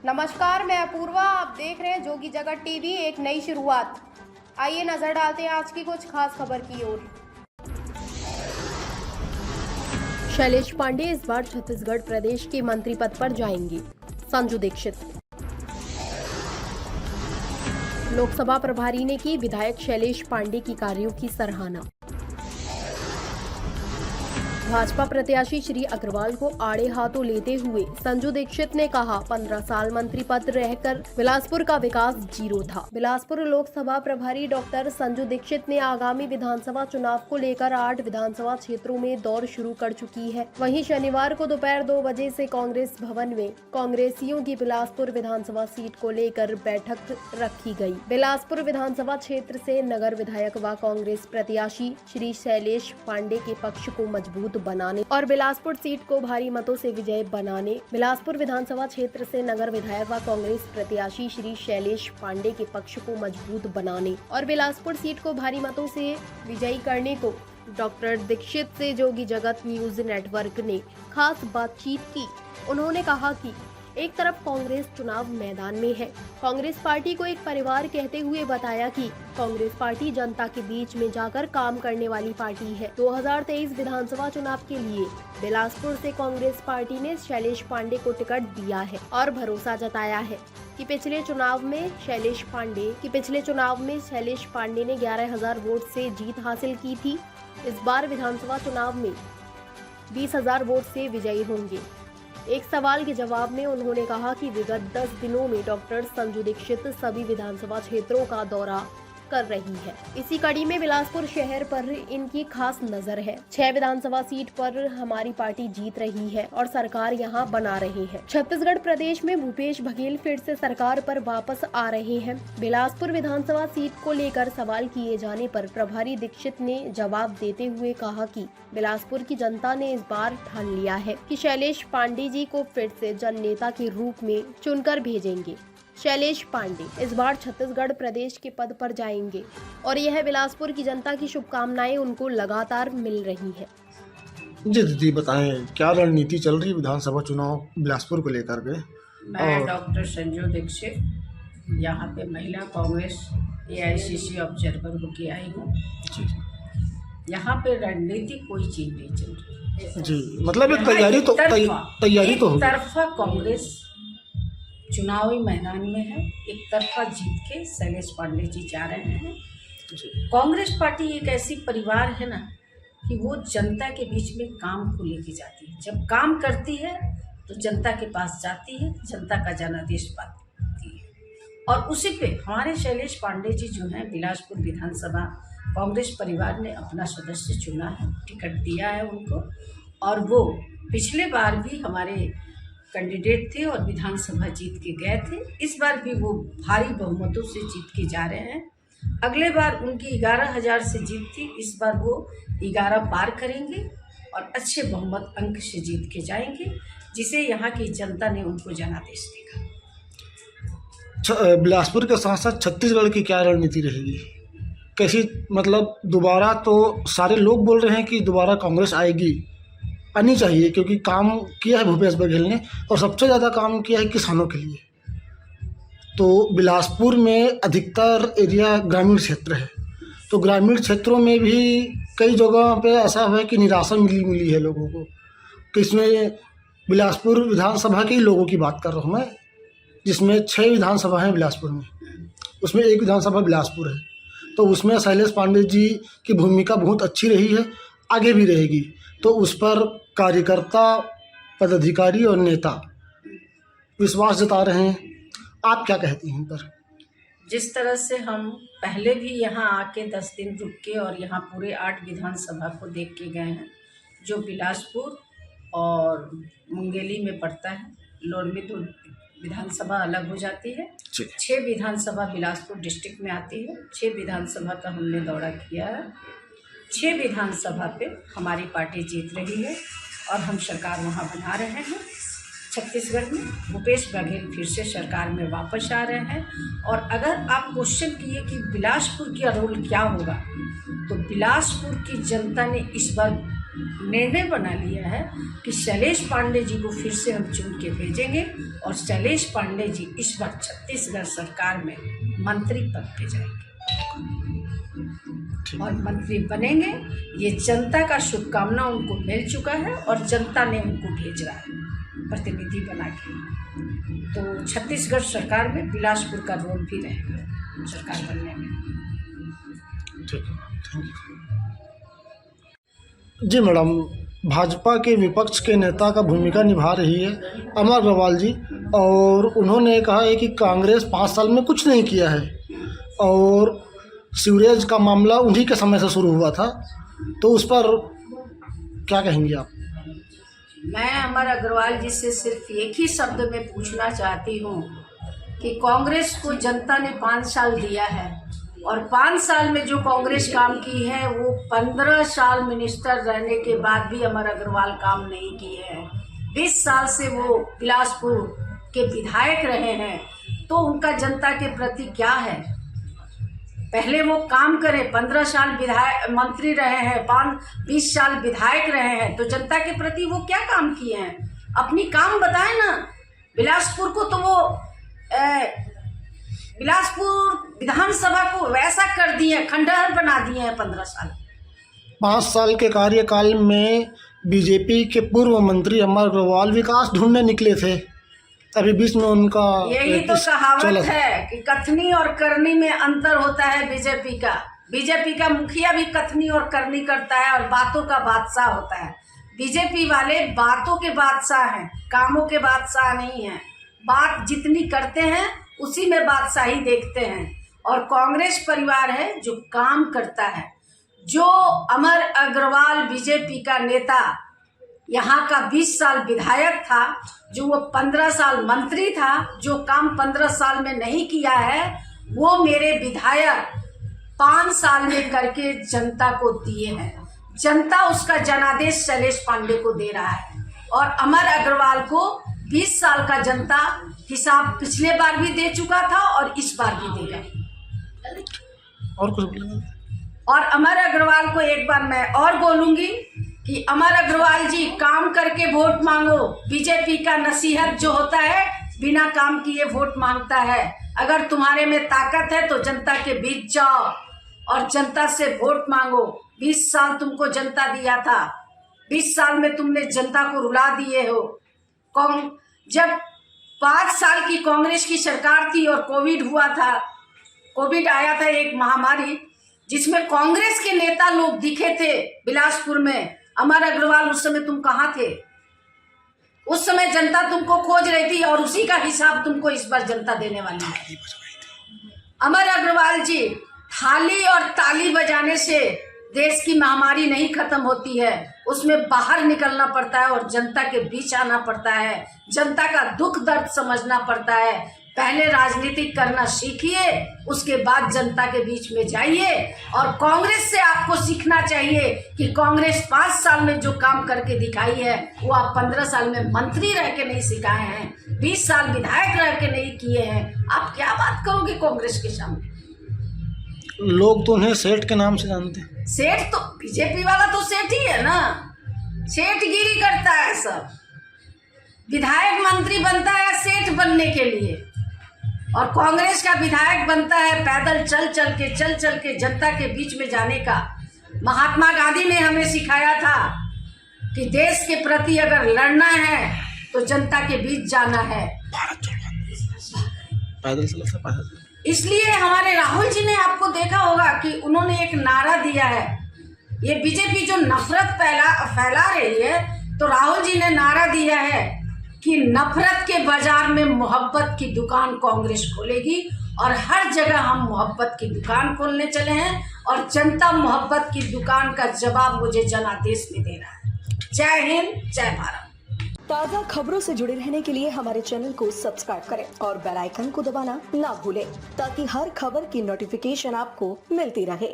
नमस्कार, मैं अपूर्वा। आप देख रहे हैं जोगी जगत टीवी। एक नई शुरुआत। आइए नजर डालते हैं आज की कुछ खास खबर की ओर। शैलेश पांडे इस बार छत्तीसगढ़ प्रदेश के मंत्री पद पर जाएंगे। संजू दीक्षित। लोकसभा प्रभारी ने की विधायक शैलेश पांडे की कार्यों की सराहना। भाजपा प्रत्याशी श्री अग्रवाल को आड़े हाथों लेते हुए संजू दीक्षित ने कहा, 15 साल मंत्री पद रहकर बिलासपुर का विकास जीरो था। बिलासपुर लोकसभा प्रभारी डॉक्टर संजू दीक्षित ने आगामी विधानसभा चुनाव को लेकर 8 विधानसभा क्षेत्रों में दौड़ शुरू कर चुकी है। वहीं शनिवार को दोपहर 2 बजे से कांग्रेस भवन में कांग्रेसियों की बिलासपुर विधानसभा सीट को लेकर बैठक रखी गई। बिलासपुर विधानसभा क्षेत्र से नगर विधायक व कांग्रेस प्रत्याशी श्री शैलेश पांडे के पक्ष को मजबूत बनाने और बिलासपुर सीट को भारी मतों से विजय बनाने, बिलासपुर विधानसभा क्षेत्र से नगर विधायक व कांग्रेस प्रत्याशी श्री शैलेश पांडे के पक्ष को मजबूत बनाने और बिलासपुर सीट को भारी मतों से विजयी करने को डॉक्टर दीक्षित से जोगी जगत न्यूज नेटवर्क ने खास बातचीत की। उन्होंने कहा कि एक तरफ कांग्रेस चुनाव मैदान में है। कांग्रेस पार्टी को एक परिवार कहते हुए बताया कि कांग्रेस पार्टी जनता के बीच में जाकर काम करने वाली पार्टी है। 2023 विधानसभा चुनाव के लिए बिलासपुर से कांग्रेस पार्टी ने शैलेश पांडे को टिकट दिया है और भरोसा जताया है कि पिछले चुनाव में शैलेश पांडे ने 11,000 वोट से जीत हासिल की थी। इस बार विधानसभा चुनाव में 20,000 वोट से विजयी होंगे। एक सवाल के जवाब में उन्होंने कहा कि विगत 10 दिनों में डॉक्टर संजू दीक्षित सभी विधानसभा क्षेत्रों का दौरा कर रही है। इसी कड़ी में बिलासपुर शहर पर इनकी खास नजर है। 6 विधानसभा सीट पर हमारी पार्टी जीत रही है और सरकार यहां बना रहे हैं। छत्तीसगढ़ प्रदेश में भूपेश बघेल फिर से सरकार पर वापस आ रहे हैं। बिलासपुर विधानसभा सीट को लेकर सवाल किए जाने पर प्रभारी दीक्षित ने जवाब देते हुए कहा कि बिलासपुर की जनता ने इस बार ठान लिया है कि शैलेश पांडे जी को फिर से जन नेता के रूप में चुनकर भेजेंगे। शैलेश पांडे इस बार छत्तीसगढ़ प्रदेश के पद पर जाएंगे और यह बिलासपुर की जनता की शुभकामनाएं उनको लगातार मिल रही है। जी दीदी, बताएं क्या रणनीति चल रही है विधानसभा चुनाव बिलासपुर को लेकर के? मैं डॉक्टर संजू दीक्षित यहाँ पे महिला कांग्रेस AICC ऑब्जर्वर होके आई हूँ। यहाँ पे रणनीति कोई चीज नहीं चल रही जी, मतलब एक तैयारी तो होगी। तरफा कांग्रेस चुनावी मैदान में है, एक तरफा जीत के शैलेश पांडे जी जा रहे हैं। कांग्रेस पार्टी एक ऐसी परिवार है ना कि वो जनता के बीच में काम को लेके जाती है। जब काम करती है तो जनता के पास जाती है, जनता का जनादेश पाती है। और उसी पे हमारे शैलेश पांडे जी जो हैं, बिलासपुर विधानसभा कांग्रेस परिवार ने अपना सदस्य चुना है, टिकट दिया है उनको। और वो पिछले बार भी हमारे कैंडिडेट थे और विधानसभा जीत के गए थे। इस बार भी वो भारी बहुमतों से जीत के जा रहे हैं। अगले बार उनकी 11,000 से जीत थी, इस बार वो 11 पार करेंगे और अच्छे बहुमत अंक से जीत के जाएंगे, जिसे यहाँ की जनता ने उनको जनादेश देगा। बिलासपुर के साथ साथ छत्तीसगढ़ की क्या रणनीति रहेगी? कैसी, मतलब दोबारा तो सारे लोग बोल रहे हैं कि दोबारा कांग्रेस आनी चाहिए, क्योंकि काम किया है भूपेश बघेल ने और सबसे ज़्यादा काम किया है किसानों के लिए। तो बिलासपुर में अधिकतर एरिया ग्रामीण क्षेत्र है, तो ग्रामीण क्षेत्रों में भी कई जगहों पे ऐसा है कि निराशा मिली है लोगों को। कि इसमें बिलासपुर विधानसभा के लोगों की बात कर रहा हूँ मैं, जिसमें 6 विधानसभा हैं बिलासपुर में, उसमें 1 विधानसभा बिलासपुर है। तो उसमें शैलेश पांडे जी की भूमिका बहुत अच्छी रही है, आगे भी रहेगी। तो उस पर कार्यकर्ता, पदाधिकारी और नेता विश्वास जता रहे हैं। आप क्या कहती हैं पर? जिस तरह से हम पहले भी यहाँ आके 10 दिन रुक के और यहाँ पूरे 8 विधानसभा को देख के गए हैं, जो बिलासपुर और मुंगेली में पड़ता है। लोरमी तो विधानसभा अलग हो जाती है। 6 विधानसभा बिलासपुर डिस्ट्रिक्ट में आती है। 6 विधानसभा का हमने दौरा किया है। 6 विधानसभा पे हमारी पार्टी जीत रही है और हम सरकार वहाँ बना रहे हैं। छत्तीसगढ़ में भूपेश बघेल फिर से सरकार में वापस आ रहे हैं। और अगर आप क्वेश्चन किए कि बिलासपुर का रोल क्या होगा, तो बिलासपुर की जनता ने इस बार निर्णय बना लिया है कि शैलेश पांडे जी को फिर से हम चुन के भेजेंगे और शैलेश पांडे जी इस बार छत्तीसगढ़ सरकार में मंत्री पद पे जाएंगे और मंत्री बनेंगे। ये जनता का शुभकामना उनको मिल चुका है और जनता ने उनको भेज रहा है प्रतिनिधि बना के। तो छत्तीसगढ़ सरकार में बिलासपुर का रोल भी रहेगा सरकार बनने में। ठीक है, थैंक यू। जी मैडम, भाजपा के विपक्ष के नेता का भूमिका निभा रही है अमर अग्रवाल जी, और उन्होंने कहा है कि कांग्रेस 5 साल में कुछ नहीं किया है और सीवरेज का मामला उन्हीं के समय से शुरू हुआ था, तो उस पर क्या कहेंगे आप? मैं अमर अग्रवाल जी से सिर्फ एक ही शब्द में पूछना चाहती हूँ कि कांग्रेस को जनता ने 5 साल दिया है और 5 साल में जो कांग्रेस काम की है वो 15 साल मिनिस्टर रहने के बाद भी अमर अग्रवाल काम नहीं किए हैं। 20 साल से वो बिलासपुर के विधायक रहे हैं, तो उनका जनता के प्रति क्या है? पहले वो काम करें। 15 साल विधायक मंत्री रहे हैं, 20 साल विधायक रहे हैं, तो जनता के प्रति वो क्या काम किए हैं? अपनी काम बताएं ना। बिलासपुर को तो वो बिलासपुर विधानसभा को वैसा कर दिए, खंडहर बना दिए हैं 15 साल। 5 साल के कार्यकाल में बीजेपी के पूर्व मंत्री अमर अग्रवाल विकास ढूंढने निकले थे, अभी बीच में उनका यही तो कहावत है कि कथनी और करनी में अंतर होता है बीजेपी का मुखिया भी कथनी और करनी करता है और बातों का बादशाह होता है। बीजेपी वाले बातों के बादशाह हैं, कामों के बादशाह नहीं हैं। बात जितनी करते हैं उसी में बादशाही देखते हैं, और कांग्रेस परिवार है जो काम करता है। जो अमर अग्रवाल बीजेपी का नेता यहाँ का 20 साल विधायक था, जो वो 15 साल मंत्री था, जो काम 15 साल में नहीं किया है, वो मेरे विधायक 5 साल में करके जनता को दिए हैं। जनता उसका जनादेश शैलेश पांडे को दे रहा है और अमर अग्रवाल को 20 साल का जनता हिसाब पिछले बार भी दे चुका था और इस बार भी देगा। और कुछ बोलेंगे? और अमर अग्रवाल को एक बार मैं और बोलूंगी कि अमर अग्रवाल जी, काम करके वोट मांगो। बीजेपी का नसीहत जो होता है बिना काम किए वोट मांगता है। अगर तुम्हारे में ताकत है तो जनता के बीच जाओ और जनता से वोट मांगो। 20 साल तुमको जनता दिया था, 20 साल में तुमने जनता को रुला दिए हो। जब 5 साल की कांग्रेस की सरकार थी और कोविड हुआ था, कोविड आया था, एक महामारी जिसमें कांग्रेस के नेता लोग दिखे थे बिलासपुर में। अमर अग्रवाल, उस समय तुम कहाँ थे? उस समय जनता तुमको खोज रही थी और उसी का हिसाब तुमको इस बार जनता देने वाली है। अमर अग्रवाल जी, थाली और ताली बजाने से देश की महामारी नहीं खत्म होती है, उसमें बाहर निकलना पड़ता है और जनता के बीच आना पड़ता है, जनता का दुख दर्द समझना पड़ता है। पहले राजनीति करना सीखिए, उसके बाद जनता के बीच में जाइए। और कांग्रेस से आपको सीखना चाहिए कि कांग्रेस 5 साल में जो काम करके दिखाई है वो आप 15 साल में मंत्री रह के नहीं सिखाए हैं, 20 साल विधायक रह के नहीं किए हैं। आप क्या बात करोगे कांग्रेस के सामने? लोग तो उन्हें सेठ के नाम से जानते हैं। सेठ तो बीजेपी वाला तो सेठ ही है ना, सेठगिरी करता है सब। विधायक मंत्री बनता है सेठ बनने के लिए, और कांग्रेस का विधायक बनता है पैदल चल चल के जनता के बीच में जाने का। महात्मा गांधी ने हमें सिखाया था कि देश के प्रति अगर लड़ना है तो जनता के बीच जाना है। पैदल चला था, पैदल। इसलिए हमारे राहुल जी ने, आपको देखा होगा कि उन्होंने एक नारा दिया है। ये बीजेपी जो नफरत फैला रही है, तो राहुल जी ने नारा दिया है कि नफरत के बाजार में मोहब्बत की दुकान कांग्रेस खोलेगी, और हर जगह हम मोहब्बत की दुकान खोलने चले हैं और जनता मोहब्बत की दुकान का जवाब मुझे जनादेश में दे रहा है। जय हिंद, जय भारत। ताज़ा खबरों से जुड़े रहने के लिए हमारे चैनल को सब्सक्राइब करें और बेल आइकन को दबाना ना भूलें, ताकि हर खबर की नोटिफिकेशन आपको मिलती रहे।